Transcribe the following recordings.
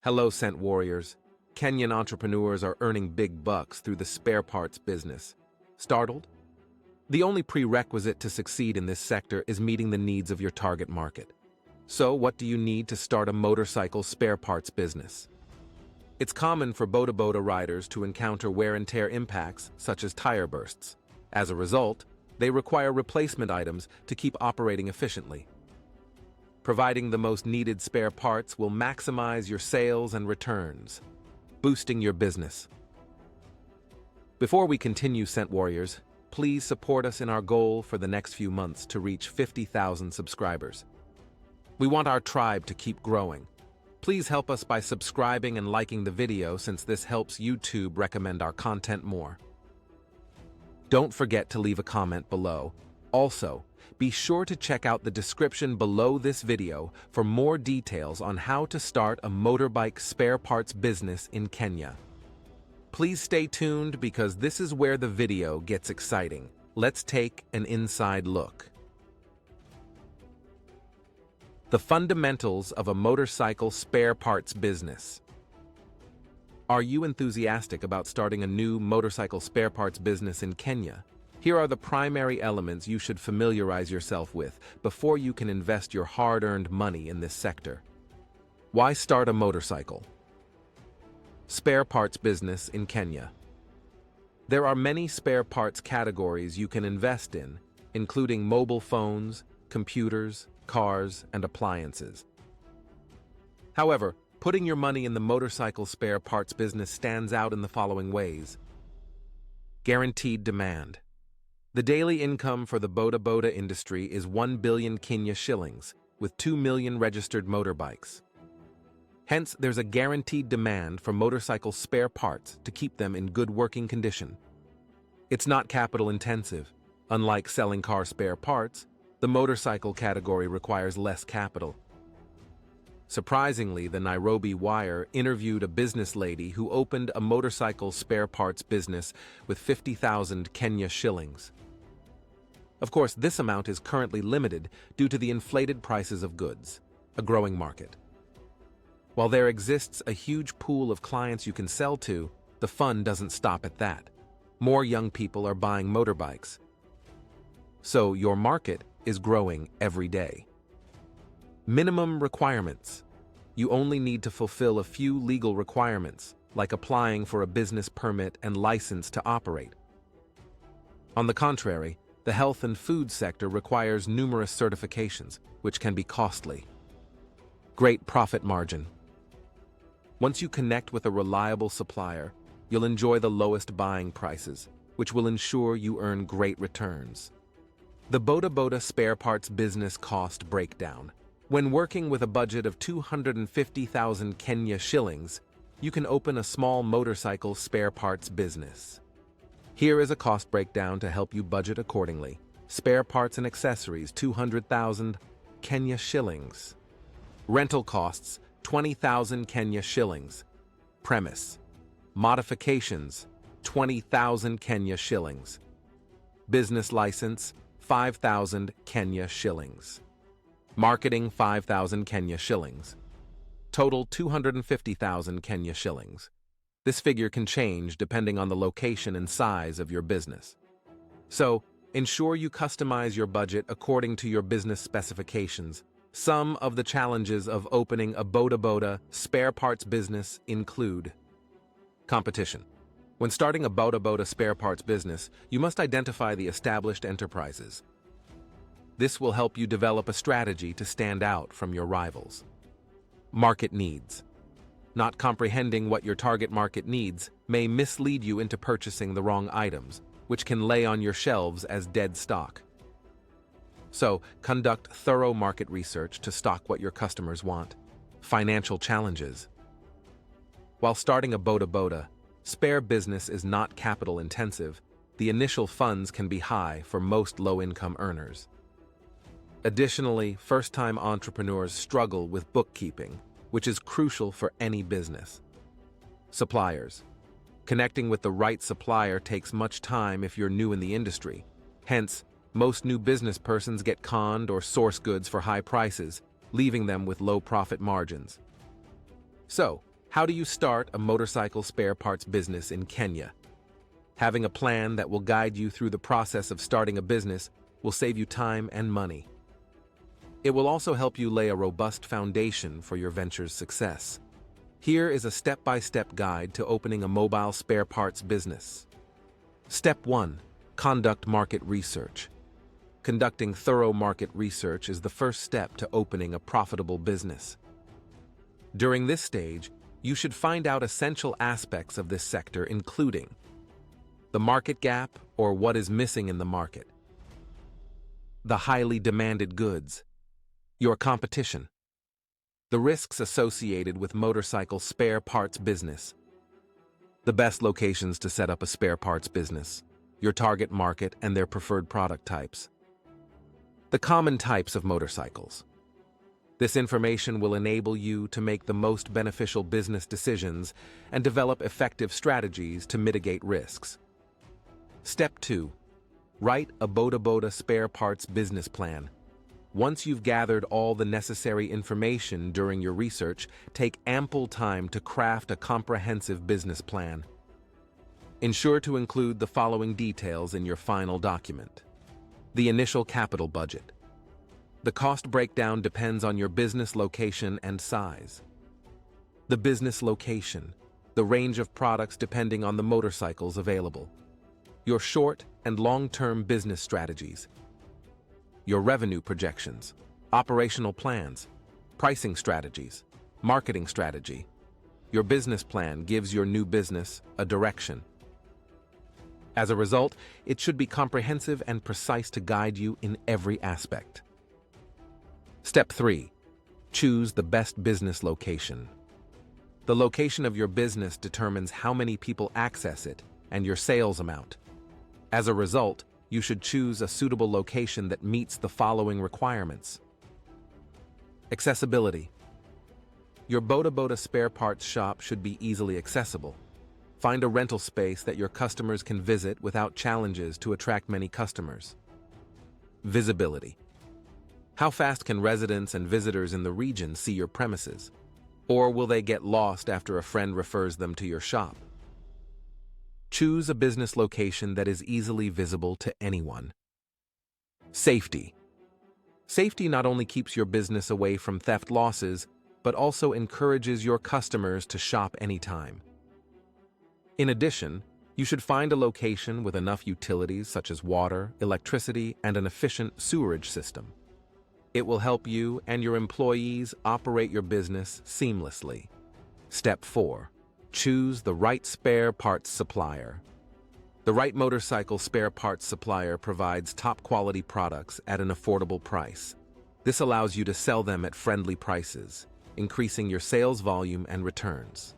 Hello, Scent Warriors. Kenyan entrepreneurs are earning big bucks through the spare parts business. Startled? The only prerequisite to succeed in this sector is meeting the needs of your target market. So, what do you need to start a motorcycle spare parts business? It's common for Bodaboda riders to encounter wear and tear impacts, such as tire bursts. As a result, they require replacement items to keep operating efficiently. Providing the most needed spare parts will maximize your sales and returns, boosting your business. Before we continue, Scent Warriors, please support us in our goal for the next few months to reach 50,000 subscribers. We want our tribe to keep growing. Please help us by subscribing and liking the video, since this helps YouTube recommend our content more. Don't forget to leave a comment below. Also, be sure to check out the description below this video for more details on how to start a motorbike spare parts business in Kenya. Please stay tuned because this is where the video gets exciting. Let's take an inside look. The fundamentals of a motorcycle spare parts business. Are you enthusiastic about starting a new motorcycle spare parts business in Kenya? Here are the primary elements you should familiarize yourself with before you can invest your hard-earned money in this sector. Why start a motorcycle? Spare parts business in Kenya. There are many spare parts categories you can invest in, including mobile phones, computers, cars, and appliances. However, putting your money in the motorcycle spare parts business stands out in the following ways. Guaranteed demand. The daily income for the Bodaboda industry is 1 billion Kenya shillings, with 2 million registered motorbikes. Hence, there's a guaranteed demand for motorcycle spare parts to keep them in good working condition. It's not capital intensive. Unlike selling car spare parts, the motorcycle category requires less capital. Surprisingly, the Nairobi Wire interviewed a business lady who opened a motorcycle spare parts business with 50,000 Kenya shillings. Of course, this amount is currently limited due to the inflated prices of goods, a growing market. While there exists a huge pool of clients you can sell to, the fun doesn't stop at that. More young people are buying motorbikes. So your market is growing every day. Minimum requirements. You only need to fulfill a few legal requirements, like applying for a business permit and license to operate. On the contrary, the health and food sector requires numerous certifications, which can be costly. Great profit margin. Once you connect with a reliable supplier, you'll enjoy the lowest buying prices, which will ensure you earn great returns. The Bodaboda spare parts business cost breakdown. When working with a budget of 250,000 Kenya shillings, you can open a small motorcycle spare parts business. Here is a cost breakdown to help you budget accordingly. Spare parts and accessories, 200,000 Kenya shillings. Rental costs, 20,000 Kenya shillings. Premise. Modifications, 20,000 Kenya shillings. Business license, 5,000 Kenya shillings. Marketing, 5,000 Kenya shillings. Total, 250,000 Kenya shillings. This figure can change depending on the location and size of your business. So, ensure you customize your budget according to your business specifications. Some of the challenges of opening a Bodaboda spare parts business include: competition. When starting a Bodaboda spare parts business, you must identify the established enterprises. This will help you develop a strategy to stand out from your rivals. Market needs. Not comprehending what your target market needs may mislead you into purchasing the wrong items, which can lay on your shelves as dead stock. So, conduct thorough market research to stock what your customers want. Financial challenges. While starting a Bodaboda spare business is not capital intensive, the initial funds can be high for most low-income earners. Additionally, first-time entrepreneurs struggle with bookkeeping, which is crucial for any business. Suppliers. Connecting with the right supplier takes much time if you're new in the industry. Hence, most new business persons get conned or source goods for high prices, leaving them with low profit margins. So, How do you start a motorcycle spare parts business in Kenya? Having a plan that will guide you through the process of starting a business will save you time and money. It will also help you lay a robust foundation for your venture's success. Here is a step-by-step guide to opening a mobile spare parts business. Step 1. Conduct market research. Conducting thorough market research is the first step to opening a profitable business. During this stage, you should find out essential aspects of this sector, including the market gap, or what is missing in the market, the highly demanded goods, your competition, the risks associated with motorcycle spare parts business, the best locations to set up a spare parts business, your target market and their preferred product types, the common types of motorcycles. This information will enable you to make the most beneficial business decisions and develop effective strategies to mitigate risks. Step 2. Write a Bodaboda spare parts business plan. Once you've gathered all the necessary information during your research, take ample time to craft a comprehensive business plan. Ensure to include the following details in your final document. The initial capital budget. The cost breakdown depends on your business location and size. The business location. The range of products depending on the motorcycles available. Your short and long-term business strategies. Your revenue projections, operational plans, pricing strategies, marketing strategy. Your business plan gives your new business a direction. As a result, it should be comprehensive and precise to guide you in every aspect. Step 3. Choose the best business location. The location of your business determines how many people access it and your sales amount. As a result, you should choose a suitable location that meets the following requirements. Accessibility. Your Bodaboda spare parts shop should be easily accessible. Find a rental space that your customers can visit without challenges to attract many customers. Visibility. How fast can residents and visitors in the region see your premises? Or will they get lost after a friend refers them to your shop? Choose a business location that is easily visible to anyone. Safety. Safety not only keeps your business away from theft losses, but also encourages your customers to shop anytime. In addition, you should find a location with enough utilities such as water, electricity, and an efficient sewerage system. It will help you and your employees operate your business seamlessly. Step 4. Choose the right spare parts supplier. The right motorcycle spare parts supplier provides top-quality products at an affordable price. This allows you to sell them at friendly prices, increasing your sales volume and returns.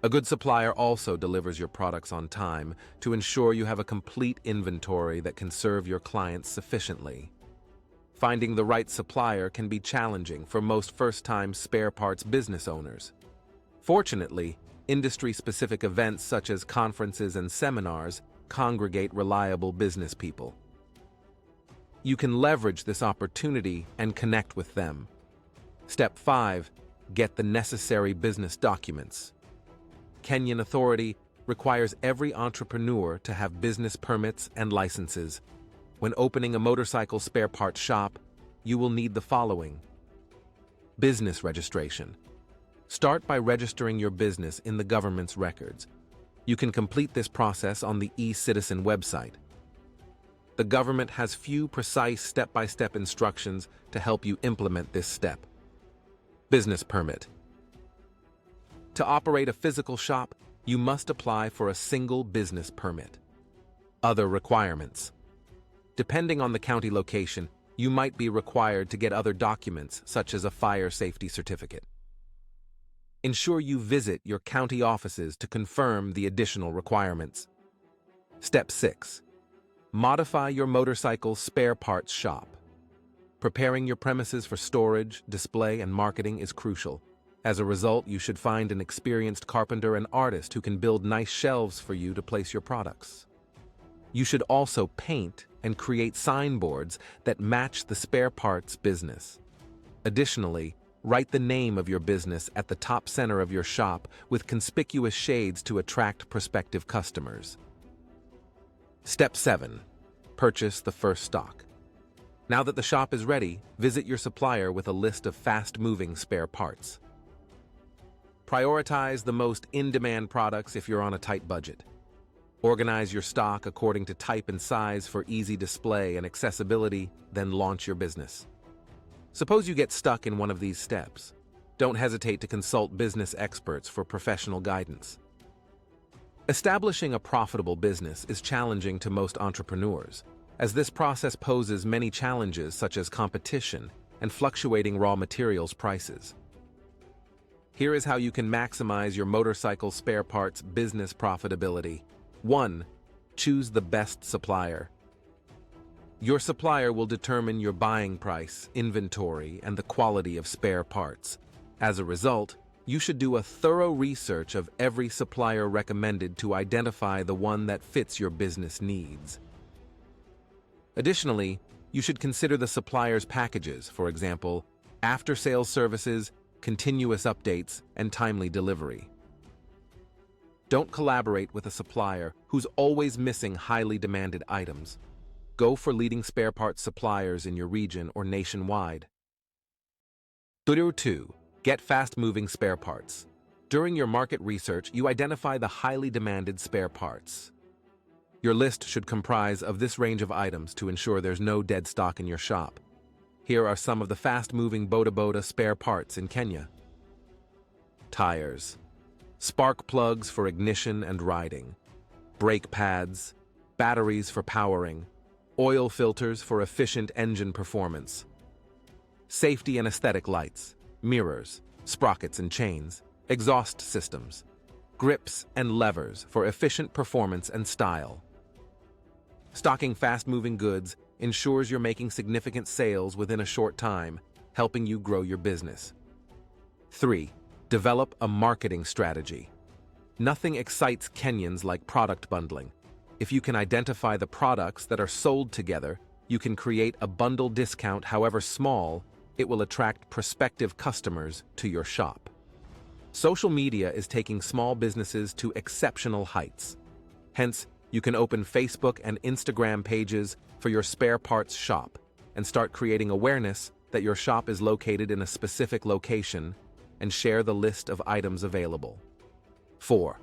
A good supplier also delivers your products on time to ensure you have a complete inventory that can serve your clients sufficiently. Finding the right supplier can be challenging for most first-time spare parts business owners. Fortunately, industry-specific events such as conferences and seminars congregate reliable business people. You can leverage this opportunity and connect with them. Step 5. Get the necessary business documents. Kenyan authority requires every entrepreneur to have business permits and licenses. When opening a motorcycle spare parts shop, you will need the following. Business registration. Start by registering your business in the government's records. You can complete this process on the eCitizen website. The government has few precise step-by-step instructions to help you implement this step. Business permit. To operate a physical shop, you must apply for a single business permit. Other requirements. Depending on the county location, you might be required to get other documents such as a fire safety certificate. Ensure you visit your county offices to confirm the additional requirements. Step 6. Modify your motorcycle spare parts shop. Preparing your premises for storage, display, and marketing is crucial. As a result, you should find an experienced carpenter and artist who can build nice shelves for you to place your products. You should also paint and create signboards that match the spare parts business. Additionally, Write the name of your business at the top center of your shop with conspicuous shades to attract prospective customers. Step 7. Purchase the first stock. Now that the shop is ready, visit your supplier with a list of fast-moving spare parts. Prioritize the most in-demand products if you're on a tight budget. Organize your stock according to type and size for easy display and accessibility, then launch your business. Suppose you get stuck in one of these steps. Don't hesitate to consult business experts for professional guidance. Establishing a profitable business is challenging to most entrepreneurs, as this process poses many challenges such as competition and fluctuating raw materials prices. Here is how you can maximize your motorcycle spare parts business profitability. 1. Choose the best supplier. Your supplier will determine your buying price, inventory, and the quality of spare parts. As a result, you should do a thorough research of every supplier recommended to identify the one that fits your business needs. Additionally, you should consider the supplier's packages, for example, after-sales services, continuous updates, and timely delivery. Don't collaborate with a supplier who's always missing highly demanded items. Go for leading spare parts suppliers in your region or nationwide. 2. Get fast-moving spare parts. During your market research, you identify the highly demanded spare parts. Your list should comprise of this range of items to ensure there's no dead stock in your shop. Here are some of the fast-moving Bodaboda spare parts in Kenya. Tires, spark plugs for ignition and riding, brake pads, batteries for powering, oil filters for efficient engine performance, safety and aesthetic lights, mirrors, sprockets and chains, exhaust systems, grips and levers for efficient performance and style. Stocking fast-moving goods ensures you're making significant sales within a short time, helping you grow your business. 3. Develop a marketing strategy. Nothing excites Kenyans like product bundling. If you can identify the products that are sold together, you can create a bundle discount. However small, it will attract prospective customers to your shop. Social media is taking small businesses to exceptional heights. Hence, you can open Facebook and Instagram pages for your spare parts shop and start creating awareness that your shop is located in a specific location and share the list of items available. 4.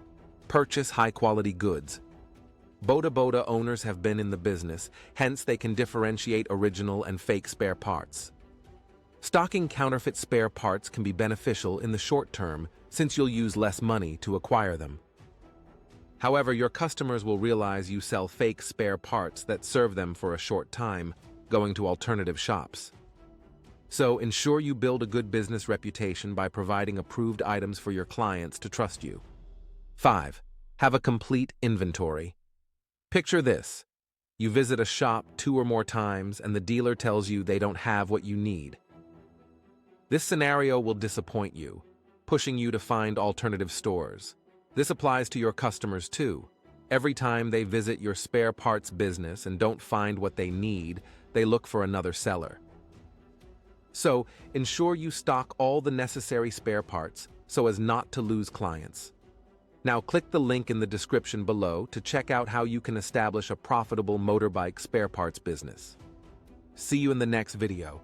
Purchase high-quality goods. Bodaboda owners have been in the business, hence they can differentiate original and fake spare parts. Stocking counterfeit spare parts can be beneficial in the short term since you'll use less money to acquire them. However, your customers will realize you sell fake spare parts that serve them for a short time, going to alternative shops. So ensure you build a good business reputation by providing approved items for your clients to trust you. 5. Have a complete inventory. Picture this. You visit a shop 2 or more times and the dealer tells you they don't have what you need. This scenario will disappoint you, pushing you to find alternative stores. This applies to your customers too. Every time they visit your spare parts business and don't find what they need, they look for another seller. So, ensure you stock all the necessary spare parts so as not to lose clients. Now click the link in the description below to check out how you can establish a profitable motorbike spare parts business. See you in the next video.